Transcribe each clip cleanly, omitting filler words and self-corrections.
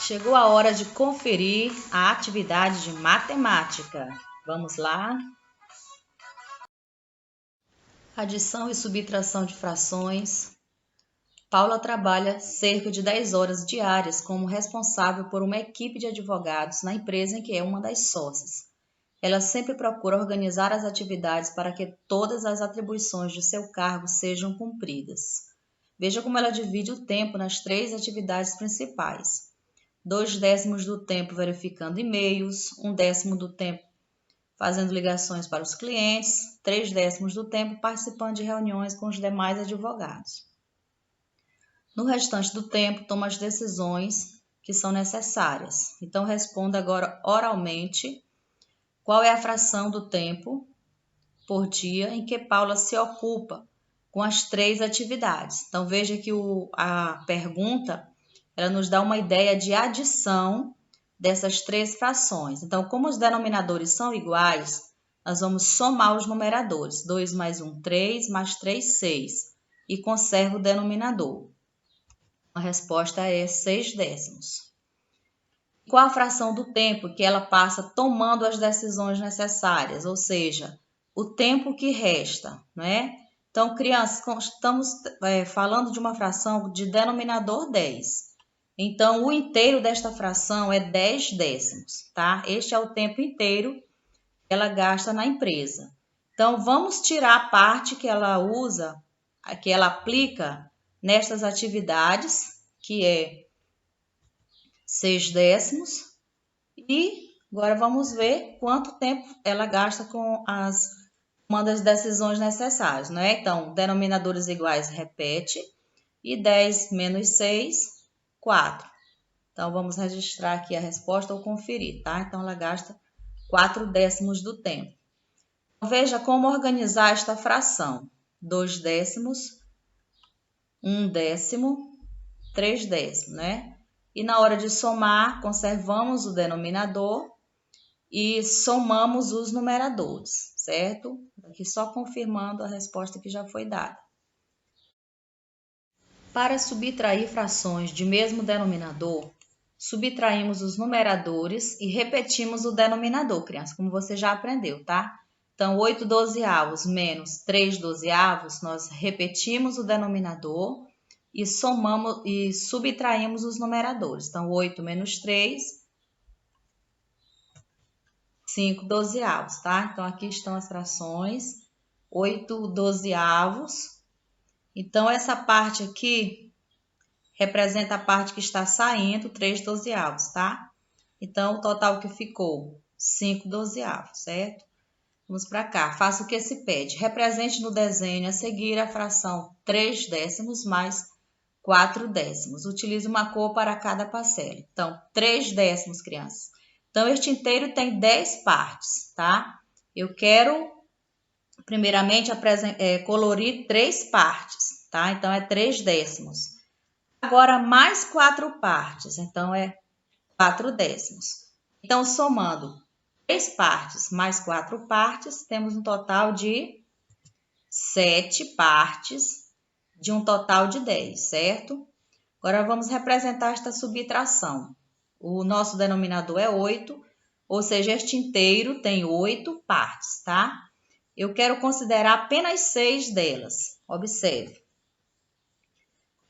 Chegou a hora de conferir a atividade de matemática. Vamos lá? Adição e subtração de frações. Paula trabalha cerca de 10 horas diárias como responsável por uma equipe de advogados na empresa em que é uma das sócias. Ela sempre procura organizar as atividades para que todas as atribuições de seu cargo sejam cumpridas. Veja como ela divide o tempo nas 3 atividades principais. 2/10 do tempo verificando e-mails, 1/10 do tempo fazendo ligações para os clientes, 3/10 do tempo participando de reuniões com os demais advogados. No restante do tempo, toma as decisões que são necessárias. Então, responda agora oralmente qual é a fração do tempo por dia em que Paula se ocupa com as 3 atividades. Então, veja que a pergunta ela nos dá uma ideia de adição dessas 3 frações. Então, como os denominadores são iguais, nós vamos somar os numeradores. 2 mais 1, 3, mais 3, 6. E conserva o denominador. A resposta é 6/10. Qual a fração do tempo que ela passa tomando as decisões necessárias? Ou seja, o tempo que resta, né? Então, crianças, estamos falando de uma fração de denominador 10. Então, o inteiro desta fração é 10/10, tá? Este é o tempo inteiro que ela gasta na empresa. Então, vamos tirar a parte que ela usa, que ela aplica nestas atividades, que é 6/10, e agora vamos ver quanto tempo ela gasta com uma das decisões necessárias, né? Então, denominadores iguais repete, e 10 menos 6, 4. Então, vamos registrar aqui a resposta ou conferir, tá? Então, ela gasta 4/10 do tempo. Veja como organizar esta fração. 2/10, 1/10, 3/10, né? E na hora de somar, conservamos o denominador e somamos os numeradores, certo? Aqui só confirmando a resposta que já foi dada. Para subtrair frações de mesmo denominador, subtraímos os numeradores e repetimos o denominador, criança, como você já aprendeu, tá? Então, 8/12 menos 3/12, nós repetimos o denominador e somamos e subtraímos os numeradores. Então, 8 menos 3, 5/12, tá? Então, aqui estão as frações, 8/12. Então, essa parte aqui representa a parte que está saindo, 3/12, tá? Então, o total que ficou, 5/12, certo? Vamos para cá. Faça o que se pede. Represente no desenho a seguir a fração 3/10 mais 4/10. Utilize uma cor para cada parcela. Então, 3/10, crianças. Então, este inteiro tem 10 partes, tá? Eu quero, primeiramente, colorir 3 partes, tá? Então, é 3/10. Agora, mais 4 partes, então é 4/10. Então, somando 3 partes mais 4 partes, temos um total de 7 partes de um total de 10, certo? Agora, vamos representar esta subtração. O nosso denominador é 8, ou seja, este inteiro tem 8 partes, tá? Eu quero considerar apenas 6 delas. Observe.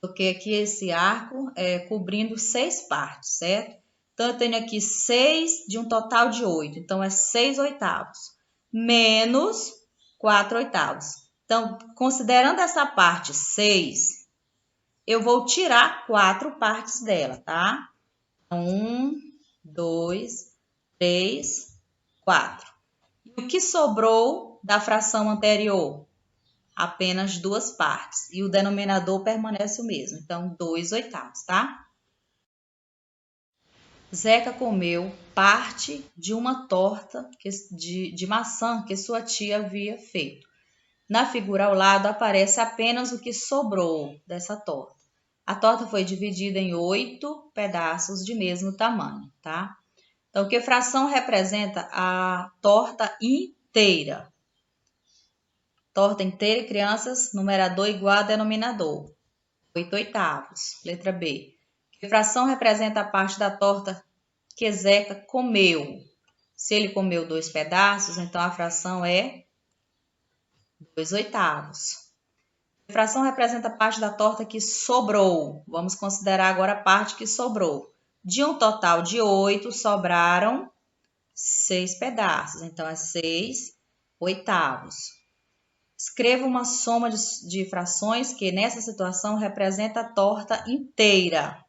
Coloquei aqui esse arco cobrindo 6 partes, certo? Então, eu tenho aqui 6 de um total de 8. Então, é 6/8 menos 4/8. Então, considerando essa parte 6, eu vou tirar 4 partes dela, tá? 1, 2, 3, 4. E o que sobrou da fração anterior? Apenas 2 partes. E o denominador permanece o mesmo. Então, 2/8, tá? Zeca comeu parte de uma torta de maçã que sua tia havia feito. Na figura ao lado aparece apenas o que sobrou dessa torta. A torta foi dividida em 8 pedaços de mesmo tamanho, tá? Então, que fração representa a torta inteira? Torta inteira, crianças, numerador igual a denominador. 8/8. Letra B. Que fração representa a parte da torta que Zeca comeu? Se ele comeu 2 pedaços, então a fração é 2/8. Que fração representa a parte da torta que sobrou? Vamos considerar agora a parte que sobrou. De um total de 8, sobraram 6 pedaços, então é 6/8. Escreva uma soma de frações que nessa situação representa a torta inteira.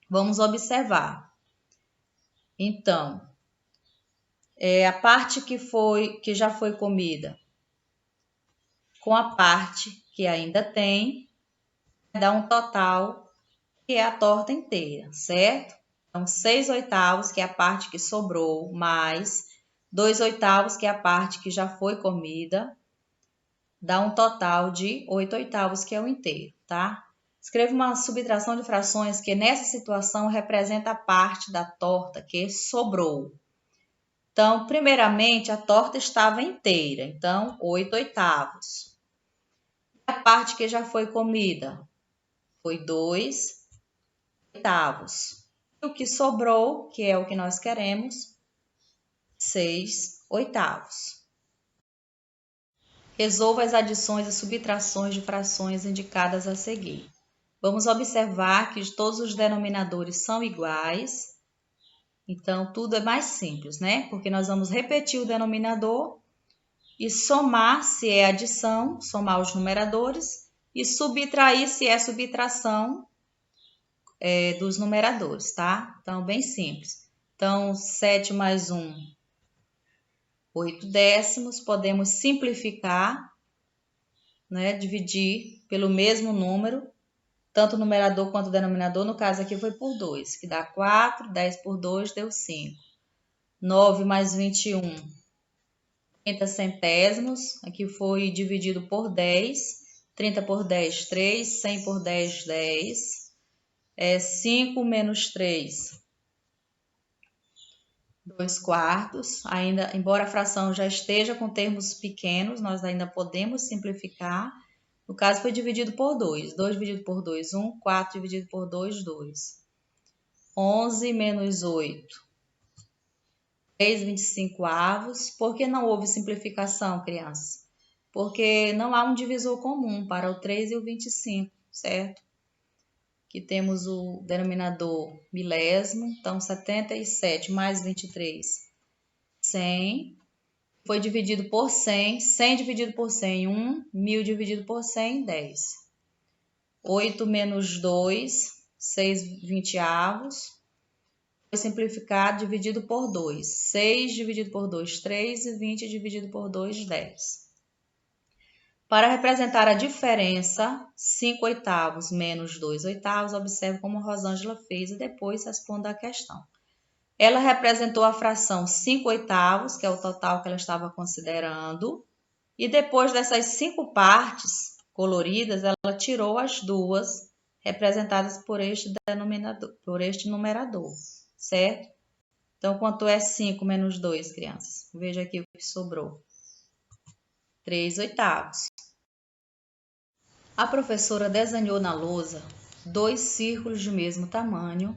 Vamos observar. Então, a parte que já foi comida com a parte que ainda tem, dá um total que é a torta inteira, certo? Então, 6/8, que é a parte que sobrou, mais 2/8, que é a parte que já foi comida, dá um total de 8/8, que é o inteiro, tá? Escreva uma subtração de frações que nessa situação representa a parte da torta que sobrou. Então, primeiramente, a torta estava inteira, então 8/8. A parte que já foi comida foi 2/8. E o que sobrou, que é o que nós queremos, 6/8. Resolva as adições e subtrações de frações indicadas a seguir. Vamos observar que todos os denominadores são iguais, então tudo é mais simples, né? Porque nós vamos repetir o denominador e somar, se é adição, somar os numeradores, e subtrair, se é subtração dos numeradores, tá? Então, bem simples. Então, 7 mais 1, 8 décimos. Podemos simplificar, né? Dividir pelo mesmo número, tanto o numerador quanto o denominador. No caso aqui foi por 2, que dá 4, 10 por 2 deu 5. 9 mais 21, 30 centésimos. Aqui foi dividido por 10. 30 por 10, 3. 100 por 10, 10. 5 menos 3, 2/4. Ainda, embora a fração já esteja com termos pequenos, nós ainda podemos simplificar. No caso, foi dividido por 2. 2 dividido por 2, 1. 4 dividido por 2, 2. 11 menos 8, 3/25. Por que não houve simplificação, crianças? Porque não há um divisor comum para o 3 e o 25, certo? Aqui temos o denominador milésimo, então 77 mais 23, 100. Foi dividido por 100, 100 dividido por 100, 1, 1000 dividido por 100, 10. 8 menos 2, 6/20. Foi simplificado, dividido por 2. 6 dividido por 2, 3, e 20 dividido por 2, 10. Para representar a diferença, 5/8 menos 2/8, observe como a Rosângela fez e depois responda a questão. Ela representou a fração 5/8, que é o total que ela estava considerando, e depois dessas 5 partes coloridas, ela tirou as duas representadas por este numerador, certo? Então, quanto é 5 menos 2, crianças? Veja aqui o que sobrou. 3/8. A professora desenhou na lousa 2 círculos de mesmo tamanho,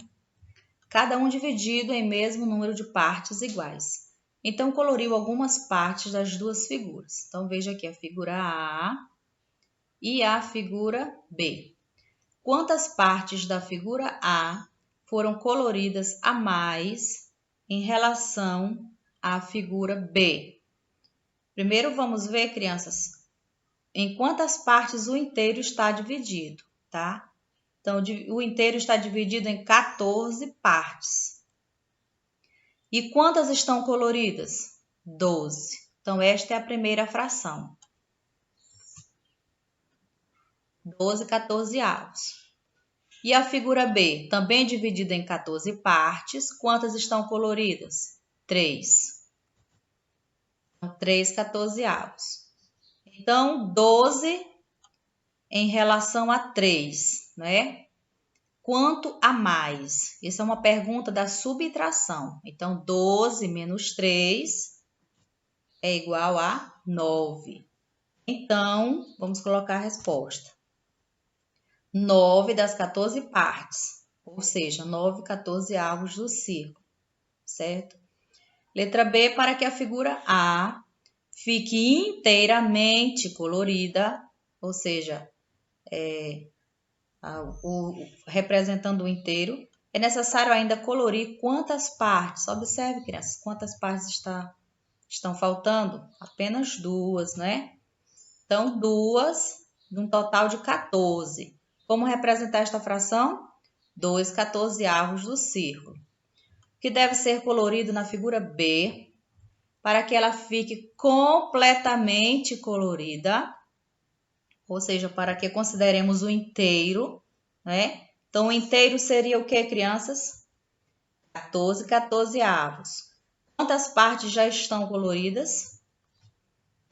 cada um dividido em mesmo número de partes iguais. Então, coloriu algumas partes das duas figuras. Então, veja aqui a figura A e a figura B. Quantas partes da figura A foram coloridas a mais em relação à figura B? Primeiro, vamos ver, crianças, em quantas partes o inteiro está dividido, tá? Então, o inteiro está dividido em 14 partes. E quantas estão coloridas? 12. Então, esta é a primeira fração. 12/14. E a figura B, também dividida em 14 partes, quantas estão coloridas? 3. Então, 3/14. Então, 12 em relação a 3, né? Quanto a mais? Essa é uma pergunta da subtração. Então, 12 menos 3 é igual a 9. Então, vamos colocar a resposta. 9 das 14 partes. ou seja, 9/14 do círculo, certo? Letra B, para que a figura A fique inteiramente colorida, ou seja, representando o inteiro, é necessário ainda colorir quantas partes? Observe, crianças, quantas partes estão faltando? Apenas 2, né? Então, 2, num total de 14. Como representar esta fração? 2/14 do círculo. O que deve ser colorido na figura B, para que ela fique completamente colorida, ou seja, para que consideremos o inteiro, né? Então, o inteiro seria o que, crianças? 14/14. Quantas partes já estão coloridas?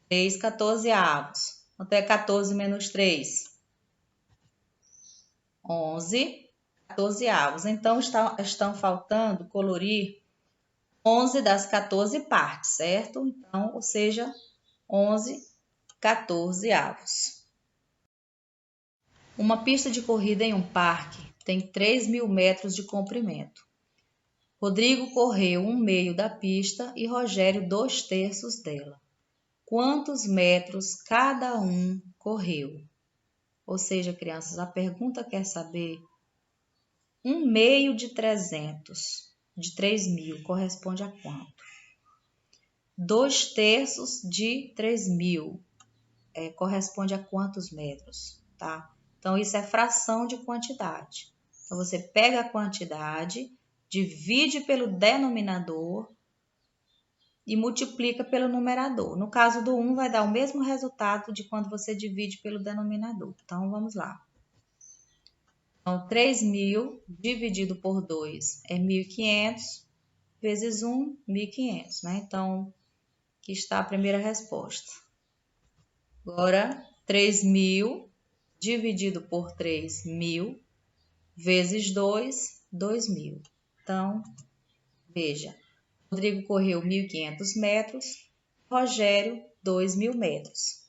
3/14. Quanto é 14 menos 3? 11/14. Então, estão faltando colorir 11 das 14 partes, certo? Então, ou seja, 11/14. Uma pista de corrida em um parque tem 3.000 metros de comprimento. Rodrigo correu 1/2 da pista e Rogério 2/3 dela. Quantos metros cada um correu? Ou seja, crianças, a pergunta quer saber 1/2 de 300, de 3.000, corresponde a quanto? 2/3 de 3.000, corresponde a quantos metros, tá? Então, isso é fração de quantidade. Então, você pega a quantidade, divide pelo denominador e multiplica pelo numerador. No caso do 1, vai dar o mesmo resultado de quando você divide pelo denominador. Então, vamos lá. Então, 3.000 dividido por 2 é 1.500, vezes 1, 1.500, né? Então, aqui está a primeira resposta. Agora, 3.000 dividido por 3.000, vezes 2, 2.000. Então, veja, Rodrigo correu 1.500 metros, Rogério 2.000 metros.